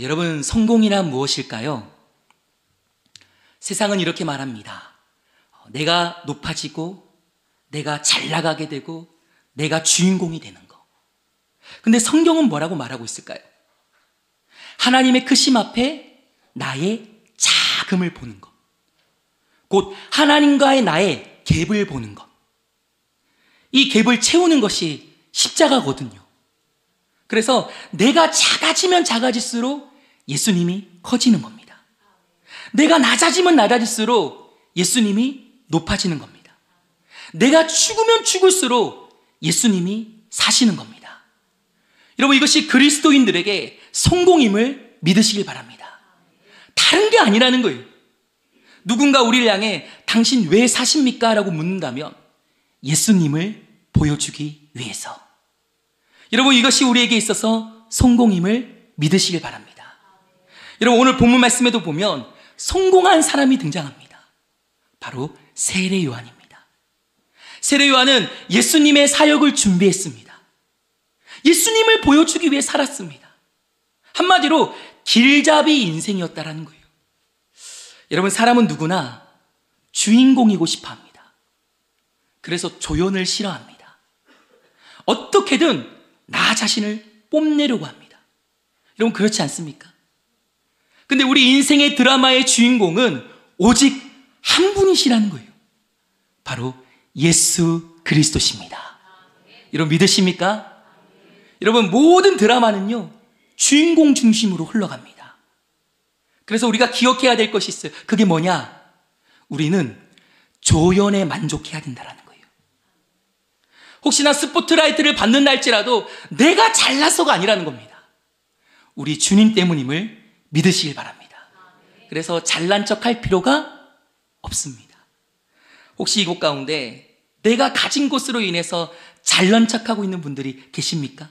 여러분, 성공이란 무엇일까요? 세상은 이렇게 말합니다. 내가 높아지고 내가 잘 나가게 되고 내가 주인공이 되는 거. 근데 성경은 뭐라고 말하고 있을까요? 하나님의 크심 앞에 나의 작음을 보는 것, 곧 하나님과의 나의 갭을 보는 것, 이 갭을 채우는 것이 십자가거든요. 그래서 내가 작아지면 작아질수록 예수님이 커지는 겁니다. 내가 낮아지면 낮아질수록 예수님이 높아지는 겁니다. 내가 죽으면 죽을수록 예수님이 사시는 겁니다. 여러분, 이것이 그리스도인들에게 성공임을 믿으시길 바랍니다. 다른 게 아니라는 거예요. 누군가 우리를 향해 당신 왜 사십니까? 라고 묻는다면 예수님을 보여주기 위해서. 여러분, 이것이 우리에게 있어서 성공임을 믿으시길 바랍니다. 여러분, 오늘 본문 말씀에도 보면 성공한 사람이 등장합니다. 바로 세례 요한입니다. 세례 요한은 예수님의 사역을 준비했습니다. 예수님을 보여주기 위해 살았습니다. 한마디로 길잡이 인생이었다라는 거예요. 여러분, 사람은 누구나 주인공이고 싶어 합니다. 그래서 조연을 싫어합니다. 어떻게든 나 자신을 뽐내려고 합니다. 여러분, 그렇지 않습니까? 근데 우리 인생의 드라마의 주인공은 오직 한 분이시라는 거예요. 바로 예수 그리스도십니다. 여러분, 믿으십니까? 여러분, 모든 드라마는요, 주인공 중심으로 흘러갑니다. 그래서 우리가 기억해야 될 것이 있어요. 그게 뭐냐? 우리는 조연에 만족해야 된다는 거예요. 혹시나 스포트라이트를 받는다 할지라도 내가 잘나서가 아니라는 겁니다. 우리 주님 때문임을 믿으시길 바랍니다. 그래서 잘난 척할 필요가 없습니다. 혹시 이곳 가운데 내가 가진 것으로 인해서 잘난 척하고 있는 분들이 계십니까?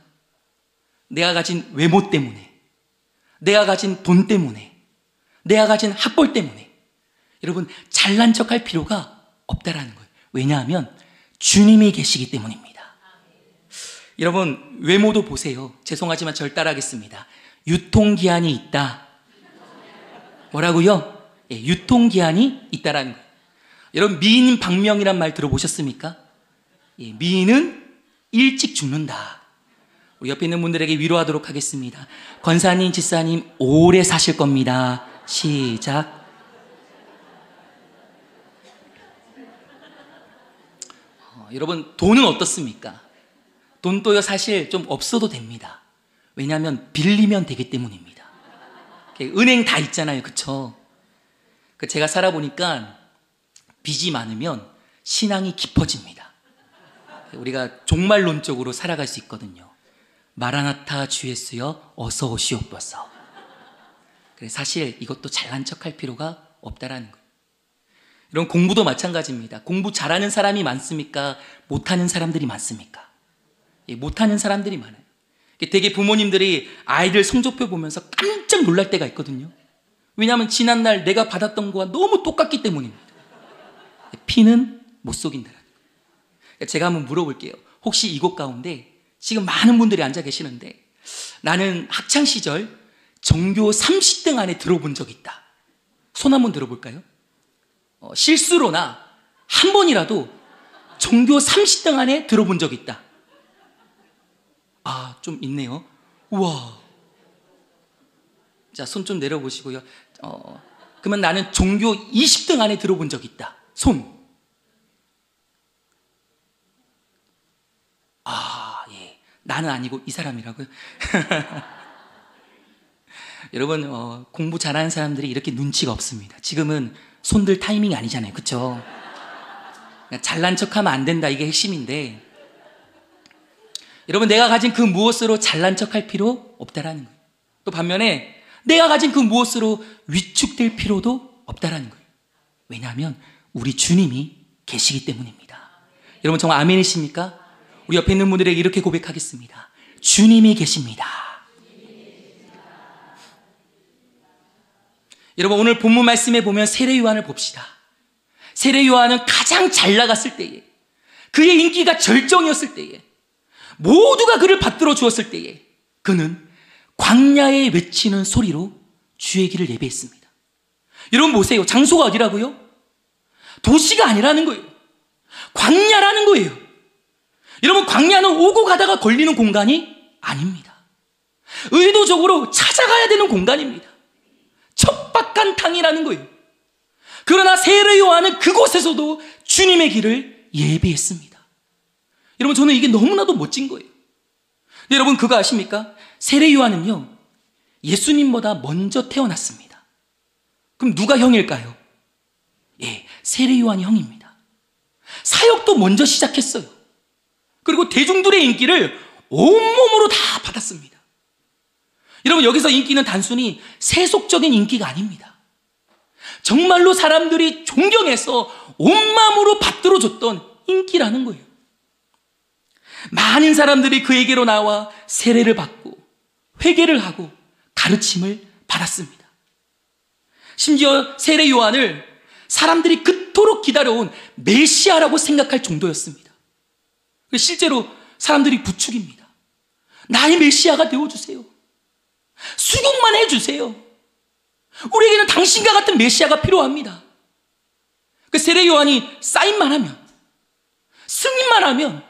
내가 가진 외모 때문에, 내가 가진 돈 때문에, 내가 가진 학벌 때문에. 여러분, 잘난 척할 필요가 없다라는 거예요. 왜냐하면 주님이 계시기 때문입니다. 여러분, 외모도 보세요. 죄송하지만 절 따라하겠습니다. 유통기한이 있다. 뭐라고요? 유통기한이 있다라는 거예요. 여러분, 미인 박명이란 말 들어보셨습니까? 미인은 일찍 죽는다. 우리 옆에 있는 분들에게 위로하도록 하겠습니다. 권사님, 지사님, 오래 사실 겁니다. 시작. 여러분, 돈은 어떻습니까? 돈도요, 사실 좀 없어도 됩니다. 왜냐하면 빌리면 되기 때문입니다. 은행 다 있잖아요, 그쵸? 제가 살아보니까 빚이 많으면 신앙이 깊어집니다. 우리가 종말론적으로 살아갈 수 있거든요. 마라나타 주 예수여 어서 오시옵소서. 사실 이것도 잘난 척할 필요가 없다라는 거예요. 이런 공부도 마찬가지입니다. 공부 잘하는 사람이 많습니까? 못하는 사람들이 많습니까? 못하는 사람들이 많아요. 되게 부모님들이 아이들 성적표 보면서 깜짝 놀랄 때가 있거든요. 왜냐하면 지난날 내가 받았던 거와 너무 똑같기 때문입니다. 피는 못 속인다는 거예요. 제가 한번 물어볼게요. 혹시 이곳 가운데 지금 많은 분들이 앉아 계시는데 나는 학창시절 전교 30등 안에 들어본 적 있다. 손 한번 들어볼까요? 실수로나 한 번이라도 전교 30등 안에 들어본 적 있다. 아, 좀 있네요. 우와. 자, 손 좀 내려보시고요. 그러면 나는 전교 20등 안에 들어본 적 있다. 손. 아, 예. 나는 아니고 이 사람이라고요? 여러분, 공부 잘하는 사람들이 이렇게 눈치가 없습니다. 지금은 손들 타이밍이 아니잖아요. 그쵸? 잘난 척하면 안 된다. 이게 핵심인데, 여러분, 내가 가진 그 무엇으로 잘난 척할 필요 없다라는 거예요. 또 반면에 내가 가진 그 무엇으로 위축될 필요도 없다라는 거예요. 왜냐하면 우리 주님이 계시기 때문입니다. 여러분, 정말 아멘이십니까? 우리 옆에 있는 분들에게 이렇게 고백하겠습니다. 주님이 계십니다. 여러분, 오늘 본문 말씀에 보면 세례 요한을 봅시다. 세례 요한은 가장 잘 나갔을 때에, 그의 인기가 절정이었을 때에, 모두가 그를 받들어 주었을 때에 그는 광야에 외치는 소리로 주의 길을 예배했습니다. 여러분 보세요. 장소가 어디라고요? 도시가 아니라는 거예요. 광야라는 거예요. 여러분, 광야는 오고 가다가 걸리는 공간이 아닙니다. 의도적으로 찾아가야 되는 공간입니다. 척박한 땅이라는 거예요. 그러나 세례 요한은 그곳에서도 주님의 길을 예배했습니다. 여러분, 저는 이게 너무나도 멋진 거예요. 근데 여러분, 그거 아십니까? 세례 요한은요, 예수님보다 먼저 태어났습니다. 그럼 누가 형일까요? 예, 세례 요한이 형입니다. 사역도 먼저 시작했어요. 그리고 대중들의 인기를 온몸으로 다 받았습니다. 여러분, 여기서 인기는 단순히 세속적인 인기가 아닙니다. 정말로 사람들이 존경해서 온 마음으로 받들어줬던 인기라는 거예요. 많은 사람들이 그에게로 나와 세례를 받고 회개를 하고 가르침을 받았습니다. 심지어 세례 요한을 사람들이 그토록 기다려온 메시아라고 생각할 정도였습니다. 실제로 사람들이 부축입니다. 나의 메시아가 되어주세요. 수용만 해주세요. 우리에게는 당신과 같은 메시아가 필요합니다. 그 세례 요한이 사인만 하면, 승인만 하면,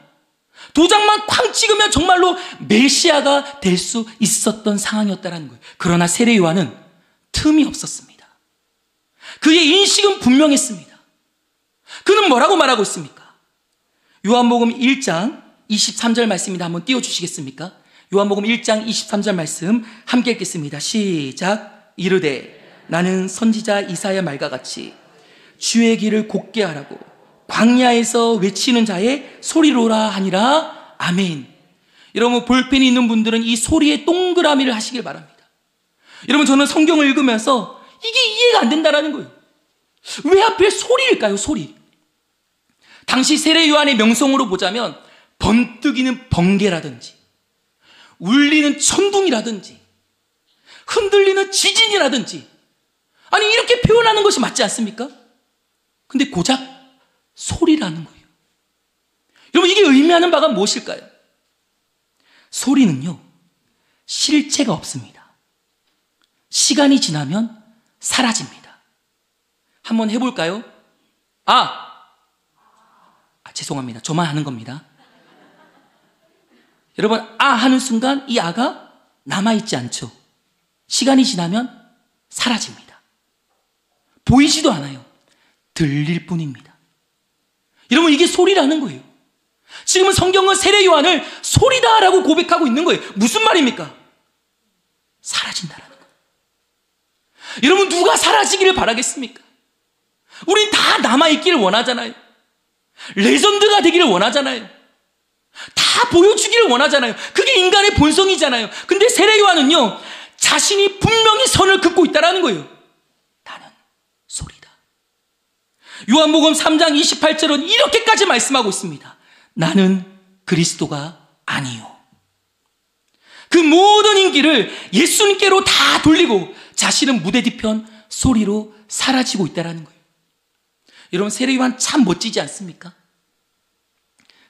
도장만 쾅 찍으면 정말로 메시아가 될 수 있었던 상황이었다는 거예요. 그러나 세례 요한은 틈이 없었습니다. 그의 인식은 분명했습니다. 그는 뭐라고 말하고 있습니까? 요한복음 1장 23절 말씀입니다. 한번 띄워주시겠습니까? 요한복음 1장 23절 말씀 함께 읽겠습니다. 시작. 이르되 나는 선지자 이사야 말과 같이 주의 길을 곧게 하라고 광야에서 외치는 자의 소리로라 하니라. 아멘. 여러분, 볼펜이 있는 분들은 이 소리에 동그라미를 하시길 바랍니다. 여러분, 저는 성경을 읽으면서 이게 이해가 안 된다는 거예요. 왜 하필 소리일까요? 소리. 당시 세례 요한의 명성으로 보자면 번뜩이는 번개라든지 울리는 천둥이라든지 흔들리는 지진이라든지, 아니 이렇게 표현하는 것이 맞지 않습니까? 근데 고작 소리라는 거예요. 여러분, 이게 의미하는 바가 무엇일까요? 소리는요, 실체가 없습니다. 시간이 지나면 사라집니다. 한번 해볼까요? 죄송합니다. 저만 하는 겁니다. 여러분, 하는 순간 이 아가 남아있지 않죠. 시간이 지나면 사라집니다. 보이지도 않아요. 들릴 뿐입니다. 여러분, 이게 소리라는 거예요. 지금은 성경은 세례 요한을 소리다라고 고백하고 있는 거예요. 무슨 말입니까? 사라진다라는 거예요. 여러분, 누가 사라지기를 바라겠습니까? 우린 다 남아있기를 원하잖아요. 레전드가 되기를 원하잖아요. 다 보여주기를 원하잖아요. 그게 인간의 본성이잖아요. 근데 세례 요한은요, 자신이 분명히 선을 긋고 있다는 거예요. 나는 소리다. 요한복음 3장 28절은 이렇게까지 말씀하고 있습니다. 나는 그리스도가 아니요. 그 모든 인기를 예수님께로 다 돌리고 자신은 무대 뒤편 소리로 사라지고 있다는 거예요. 여러분, 세례 요한 참 멋지지 않습니까?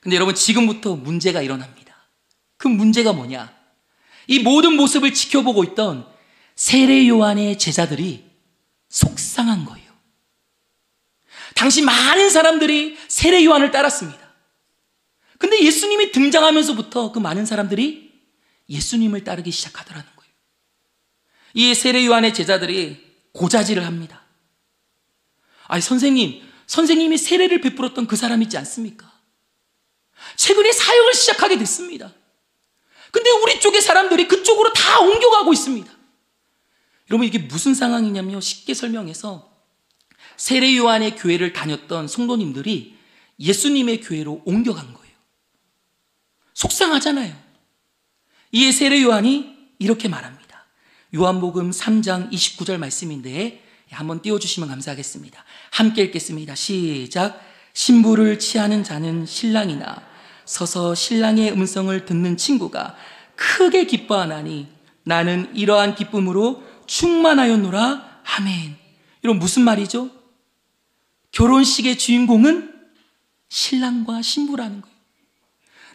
근데 여러분, 지금부터 문제가 일어납니다. 그 문제가 뭐냐? 이 모든 모습을 지켜보고 있던 세례 요한의 제자들이 속상한 거예요. 당시 많은 사람들이 세례 요한을 따랐습니다. 근데 예수님이 등장하면서부터 그 많은 사람들이 예수님을 따르기 시작하더라는 거예요. 이 세례 요한의 제자들이 고자질을 합니다. 선생님이 세례를 베풀었던 그 사람 있지 않습니까? 최근에 사역을 시작하게 됐습니다. 근데 우리 쪽의 사람들이 그쪽으로 다 옮겨가고 있습니다. 여러분, 이게 무슨 상황이냐면 쉽게 설명해서 세례 요한의 교회를 다녔던 성도님들이 예수님의 교회로 옮겨간 거예요. 속상하잖아요. 이에 세례 요한이 이렇게 말합니다. 요한복음 3장 29절 말씀인데 한번 띄워주시면 감사하겠습니다. 함께 읽겠습니다. 시작. 신부를 취하는 자는 신랑이나 서서 신랑의 음성을 듣는 친구가 크게 기뻐하나니 나는 이러한 기쁨으로 충만하였노라. 아멘. 이런 무슨 말이죠? 결혼식의 주인공은 신랑과 신부라는 거예요.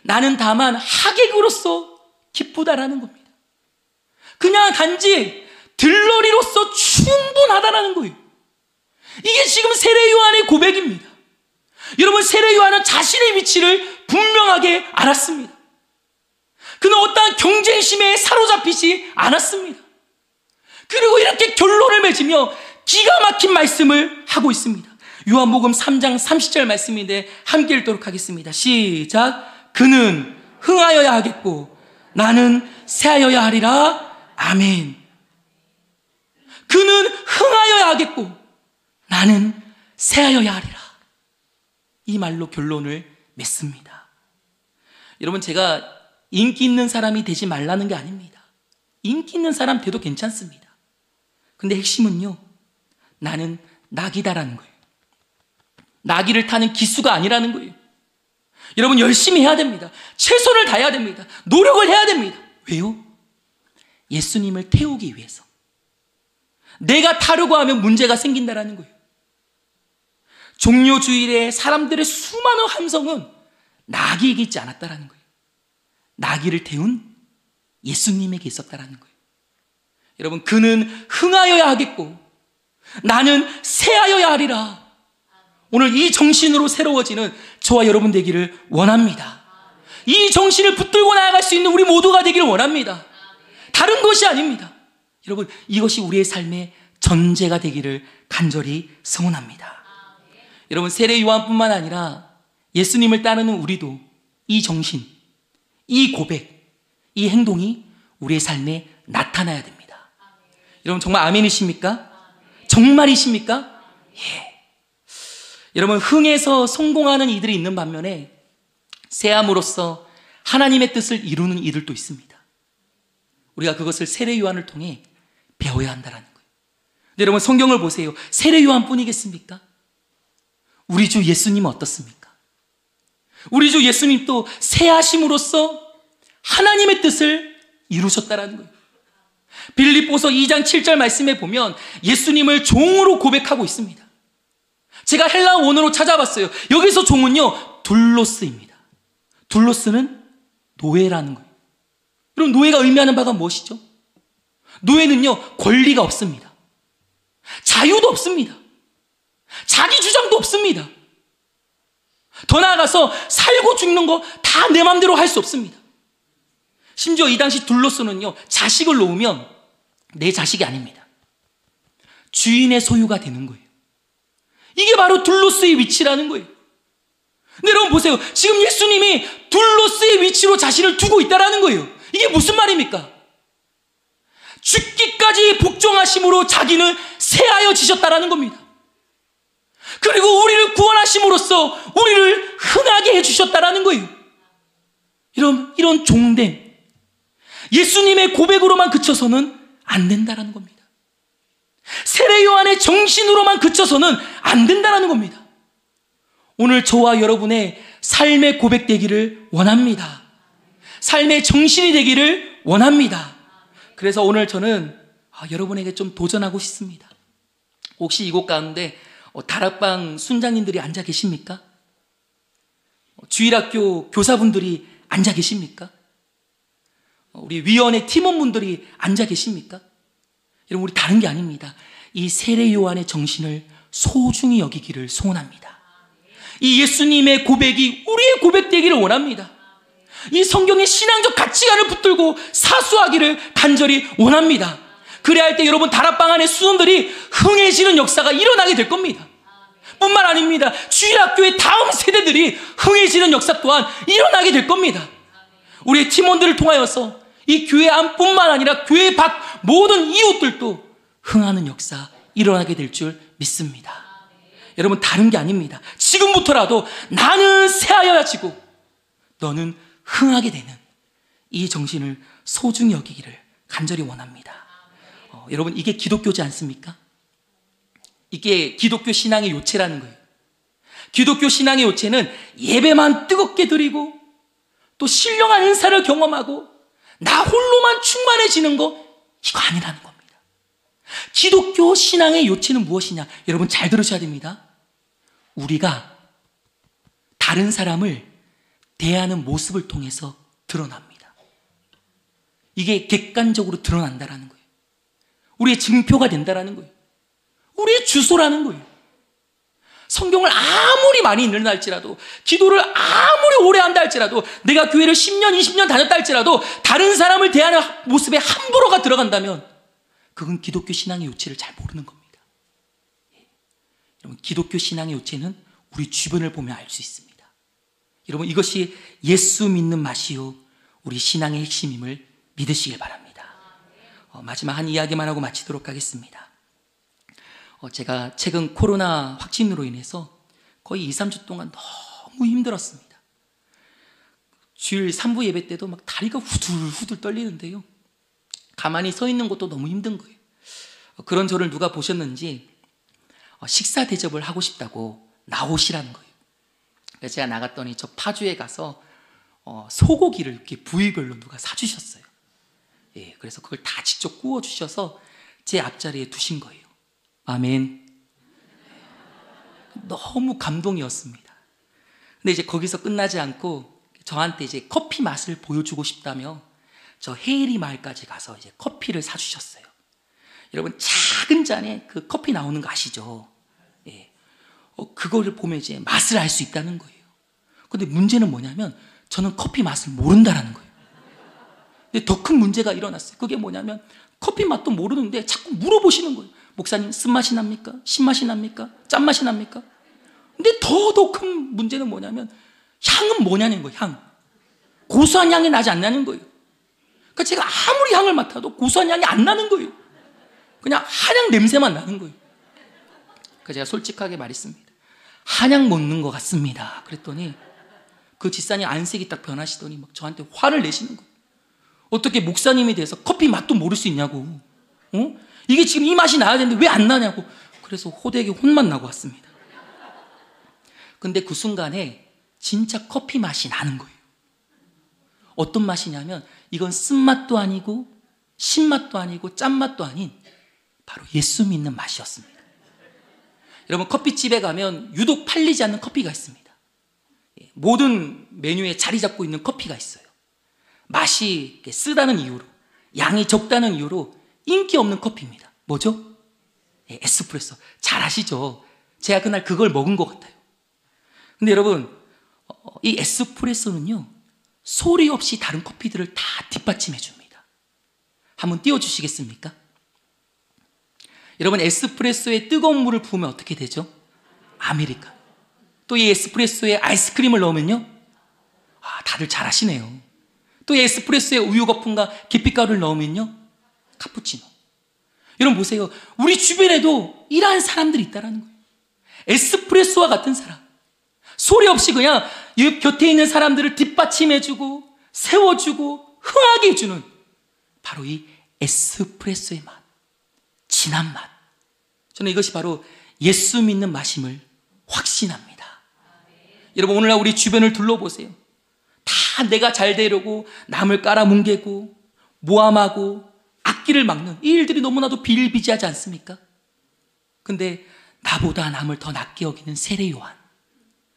나는 다만 하객으로서 기쁘다라는 겁니다. 그냥 단지 들러리로서 충분하다라는 거예요. 이게 지금 세례 요한의 고백입니다. 여러분, 세례 요한은 자신의 위치를 분명하게 알았습니다. 그는 어떠한 경쟁심에 사로잡히지 않았습니다. 그리고 이렇게 결론을 맺으며 기가 막힌 말씀을 하고 있습니다. 요한복음 3장 30절 말씀인데 함께 읽도록 하겠습니다. 시작. 그는 흥하여야 하겠고 나는 쇠하여야 하리라. 아멘. 그는 흥하여야 하겠고 나는 쇠하여야 하리라. 이 말로 결론을 맺습니다. 여러분, 제가 인기 있는 사람이 되지 말라는 게 아닙니다. 인기 있는 사람 돼도 괜찮습니다. 근데 핵심은요, 나는 낙이다라는 거예요. 나귀를 타는 기수가 아니라는 거예요. 여러분, 열심히 해야 됩니다. 최선을 다해야 됩니다. 노력을 해야 됩니다. 왜요? 예수님을 태우기 위해서. 내가 타려고 하면 문제가 생긴다라는 거예요. 종려 주일에 사람들의 수많은 함성은 나귀에게 있지 않았다라는 거예요. 나귀를 태운 예수님에게 있었다라는 거예요. 여러분, 그는 흥하여야 하겠고 나는 쇠하여야 하리라. 오늘 이 정신으로 새로워지는 저와 여러분 되기를 원합니다. 이 정신을 붙들고 나아갈 수 있는 우리 모두가 되기를 원합니다. 다른 것이 아닙니다. 여러분, 이것이 우리의 삶의 전제가 되기를 간절히 소원합니다. 여러분, 세례 요한뿐만 아니라 예수님을 따르는 우리도 이 정신, 이 고백, 이 행동이 우리의 삶에 나타나야 됩니다. 여러분, 정말 아멘이십니까? 정말이십니까? 예. 여러분, 흥에서 성공하는 이들이 있는 반면에 세함으로써 하나님의 뜻을 이루는 이들도 있습니다. 우리가 그것을 세례 요한을 통해 배워야 한다는 거예요. 근데 여러분, 성경을 보세요. 세례 요한뿐이겠습니까? 우리 주 예수님은 어떻습니까? 우리 주 예수님도 세하심으로써 하나님의 뜻을 이루셨다는 거예요. 빌립보서 2장 7절 말씀에 보면 예수님을 종으로 고백하고 있습니다. 제가 헬라어 원어로 찾아봤어요. 여기서 종은요, 둘로스입니다. 둘로스는 노예라는 거예요. 그럼 노예가 의미하는 바가 무엇이죠? 노예는요, 권리가 없습니다. 자유도 없습니다. 자기 주장도 없습니다. 더 나아가서 살고 죽는 거 다 내 맘대로 할 수 없습니다. 심지어 이 당시 둘로스는요, 자식을 놓으면 내 자식이 아닙니다. 주인의 소유가 되는 거예요. 이게 바로 둘로스의 위치라는 거예요. 근데 여러분 보세요. 지금 예수님이 둘로스의 위치로 자신을 두고 있다는 거예요. 이게 무슨 말입니까? 죽기까지 복종하심으로 자기는 쇠하여 지셨다는 겁니다. 그리고 우리를 구원하심으로써 우리를 흥하게 해주셨다는 거예요. 이런 종됨, 예수님의 고백으로만 그쳐서는 안 된다는 겁니다. 세례 요한의 정신으로만 그쳐서는 안 된다는 겁니다. 오늘 저와 여러분의 삶의 고백 되기를 원합니다. 삶의 정신이 되기를 원합니다. 그래서 오늘 저는 여러분에게 좀 도전하고 싶습니다. 혹시 이곳 가운데 다락방 순장님들이 앉아 계십니까? 주일학교 교사분들이 앉아 계십니까? 우리 위원회 팀원분들이 앉아 계십니까? 여러분, 우리 다른 게 아닙니다. 이 세례 요한의 정신을 소중히 여기기를 소원합니다. 이 예수님의 고백이 우리의 고백 되기를 원합니다. 이 성경의 신앙적 가치관을 붙들고 사수하기를 간절히 원합니다. 그래야 할 때 여러분, 다락방 안에 수원들이 흥해지는 역사가 일어나게 될 겁니다. 뿐만 아닙니다. 주일학교의 다음 세대들이 흥해지는 역사 또한 일어나게 될 겁니다. 우리의 팀원들을 통하여서 이 교회 안뿐만 아니라 교회 밖 모든 이웃들도 흥하는 역사 일어나게 될 줄 믿습니다. 여러분, 다른 게 아닙니다. 지금부터라도 나는 쇠하여야 지고 너는 흥하게 되는 이 정신을 소중히 여기기를 간절히 원합니다. 여러분, 이게 기독교지 않습니까? 이게 기독교 신앙의 요체라는 거예요. 기독교 신앙의 요체는 예배만 뜨겁게 드리고 또 신령한 은사를 경험하고 나 홀로만 충만해지는 거, 이거 아니라는 겁니다. 기독교 신앙의 요체는 무엇이냐? 여러분, 잘 들으셔야 됩니다. 우리가 다른 사람을 대하는 모습을 통해서 드러납니다. 이게 객관적으로 드러난다라는 거예요. 우리의 증표가 된다라는 거예요. 우리의 주소라는 거예요. 성경을 아무리 많이 읽는다 할지라도, 기도를 아무리 오래 한다 할지라도, 내가 교회를 10년, 20년 다녔다 할지라도 다른 사람을 대하는 모습에 함부로가 들어간다면 그건 기독교 신앙의 요체를 잘 모르는 겁니다. 여러분, 기독교 신앙의 요체는 우리 주변을 보면 알 수 있습니다. 여러분, 이것이 예수 믿는 맛이요 우리 신앙의 핵심임을 믿으시길 바랍니다. 마지막 한 이야기만 하고 마치도록 하겠습니다. 제가 최근 코로나 확진으로 인해서 거의 2, 3주 동안 너무 힘들었습니다. 주일 3부 예배 때도 막 다리가 후들후들 떨리는데요, 가만히 서 있는 것도 너무 힘든 거예요. 그런 저를 누가 보셨는지 식사 대접을 하고 싶다고 나오시라는 거예요. 그래서 제가 나갔더니 저 파주에 가서 소고기를 이렇게 부위별로 누가 사주셨어요. 예, 그래서 그걸 다 직접 구워주셔서 제 앞자리에 두신 거예요. 아멘. 너무 감동이었습니다. 근데 이제 거기서 끝나지 않고 저한테 이제 커피 맛을 보여주고 싶다며 저 헤이리 마을까지 가서 이제 커피를 사주셨어요. 여러분, 작은 잔에 그 커피 나오는 거 아시죠? 예. 그거를 보면 이제 맛을 알 수 있다는 거예요. 근데 문제는 뭐냐면 저는 커피 맛을 모른다라는 거예요. 근데 더 큰 문제가 일어났어요. 그게 뭐냐면 커피 맛도 모르는데 자꾸 물어보시는 거예요. 목사님, 쓴맛이 납니까? 신맛이 납니까? 짠맛이 납니까? 근데 더 큰 문제는 뭐냐면 향은 뭐냐는 거예요. 향. 고소한 향이 나지 않냐는 거예요. 그러니까 제가 아무리 향을 맡아도 고소한 향이 안 나는 거예요. 그냥 한약 냄새만 나는 거예요. 그래서 제가 솔직하게 말했습니다. 한약 먹는 것 같습니다. 그랬더니 그 집사님 안색이 딱 변하시더니 막 저한테 화를 내시는 거예요. 어떻게 목사님에 대해서 커피 맛도 모를 수 있냐고. 이게 지금 이 맛이 나야 되는데 왜 안 나냐고. 그래서 호되게 혼만 나고 왔습니다. 근데 그 순간에 진짜 커피 맛이 나는 거예요. 어떤 맛이냐면 이건 쓴맛도 아니고 신맛도 아니고 짠맛도 아닌 바로 예수 믿는 맛이었습니다. 여러분, 커피집에 가면 유독 팔리지 않는 커피가 있습니다. 모든 메뉴에 자리 잡고 있는 커피가 있어요. 맛이 쓰다는 이유로, 양이 적다는 이유로 인기 없는 커피입니다. 뭐죠? 에스프레소. 잘 아시죠? 제가 그날 그걸 먹은 것 같아요. 근데 여러분, 이 에스프레소는요, 소리 없이 다른 커피들을 다 뒷받침해 줍니다. 한번 띄워주시겠습니까? 여러분, 에스프레소에 뜨거운 물을 부으면 어떻게 되죠? 아메리카노. 또 이 에스프레소에 아이스크림을 넣으면요, 다들 잘 아시네요. 또 이 에스프레소에 우유 거품과 계피가루를 넣으면요, 카푸치노. 여러분 보세요. 우리 주변에도 이러한 사람들이 있다는 거예요. 에스프레소와 같은 사람. 소리 없이 그냥 곁에 있는 사람들을 뒷받침해주고 세워주고 흥하게 해주는 바로 이 에스프레소의 맛, 진한 맛. 저는 이것이 바로 예수 믿는 맛임을 확신합니다. 여러분, 오늘날 우리 주변을 둘러보세요. 다 내가 잘 되려고 남을 깔아뭉개고 모함하고 악기를 막는 이 일들이 너무나도 비일비재하지 않습니까? 근데 나보다 남을 더 낮게 여기는 세례 요한,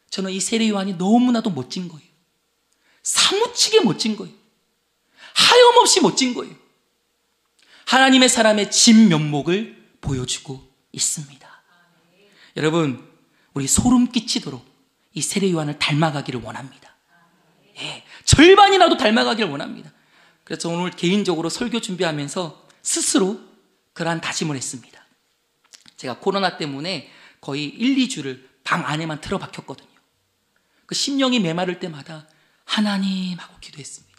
저는 이 세례 요한이 너무나도 멋진 거예요. 사무치게 멋진 거예요. 하염없이 멋진 거예요. 하나님의 사람의 진면목을 보여주고 있습니다. 여러분, 우리 소름 끼치도록 이 세례 요한을 닮아가기를 원합니다. 예, 절반이라도 닮아가기를 원합니다. 그래서 오늘 개인적으로 설교 준비하면서 스스로 그러한 다짐을 했습니다. 제가 코로나 때문에 거의 1, 2주를 방 안에만 틀어박혔거든요. 그 심령이 메마를 때마다 하나님 하고 기도했습니다.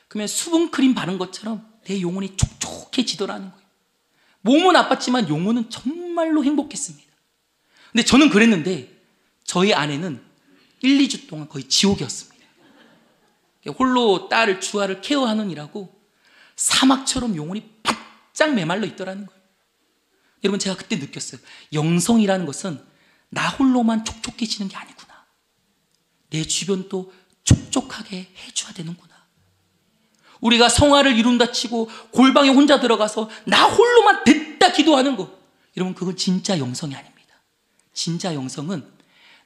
그러면 수분크림 바른 것처럼 내 영혼이 촉촉해지더라는 거예요. 몸은 아팠지만 영혼은 정말로 행복했습니다. 근데 저는 그랬는데 저희 아내는 1, 2주 동안 거의 지옥이었습니다. 홀로 딸을 주아를 케어하느니라고 사막처럼 영혼이 바짝 메말라 있더라는 거예요. 여러분, 제가 그때 느꼈어요. 영성이라는 것은 나 홀로만 촉촉해지는 게 아니구나. 내 주변도 촉촉하게 해줘야 되는구나. 우리가 성화를 이룬다 치고 골방에 혼자 들어가서 나 홀로만 됐다 기도하는 거, 여러분, 그건 진짜 영성이 아닙니다. 진짜 영성은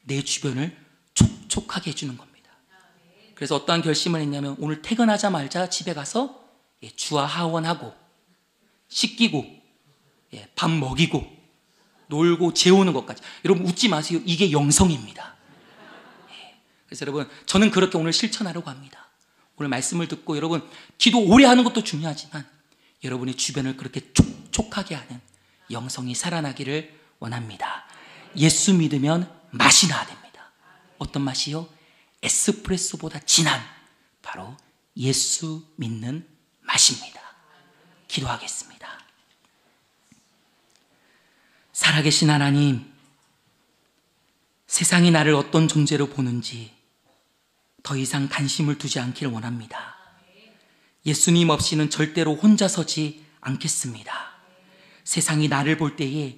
내 주변을 촉촉하게 해주는 겁니다. 그래서 어떠한 결심을 했냐면 오늘 퇴근하자마자 집에 가서 주와 하원하고 씻기고 밥 먹이고 놀고 재우는 것까지. 여러분 웃지 마세요. 이게 영성입니다. 그래서 여러분 저는 그렇게 오늘 실천하려고 합니다. 오늘 말씀을 듣고 여러분 기도 오래 하는 것도 중요하지만 여러분의 주변을 그렇게 촉촉하게 하는 영성이 살아나기를 원합니다. 예수 믿으면 맛이 나야 됩니다. 어떤 맛이요? 에스프레소보다 진한 바로 예수 믿는 맛입니다. 기도하겠습니다. 살아계신 하나님, 세상이 나를 어떤 존재로 보는지 더 이상 관심을 두지 않기를 원합니다. 예수님 없이는 절대로 혼자 서지 않겠습니다. 세상이 나를 볼 때에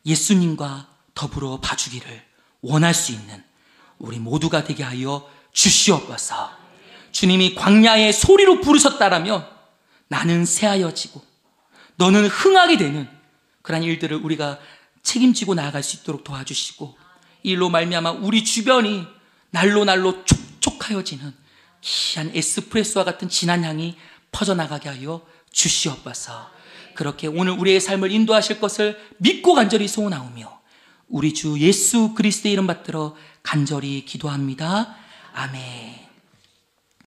예수님과 더불어 봐주기를 원할 수 있는 우리 모두가 되게 하여 주시옵소서. 주님이 광야에 소리로 부르셨다라면 나는 새하여지고 너는 흥하게 되는 그런 일들을 우리가 책임지고 나아갈 수 있도록 도와주시고, 이 일로 말미암아 우리 주변이 날로 촉촉하여지는 귀한 에스프레소와 같은 진한 향이 퍼져나가게 하여 주시옵소서. 그렇게 오늘 우리의 삶을 인도하실 것을 믿고 간절히 소원하오며 우리 주 예수 그리스도의 이름 받들어 간절히 기도합니다. 아멘.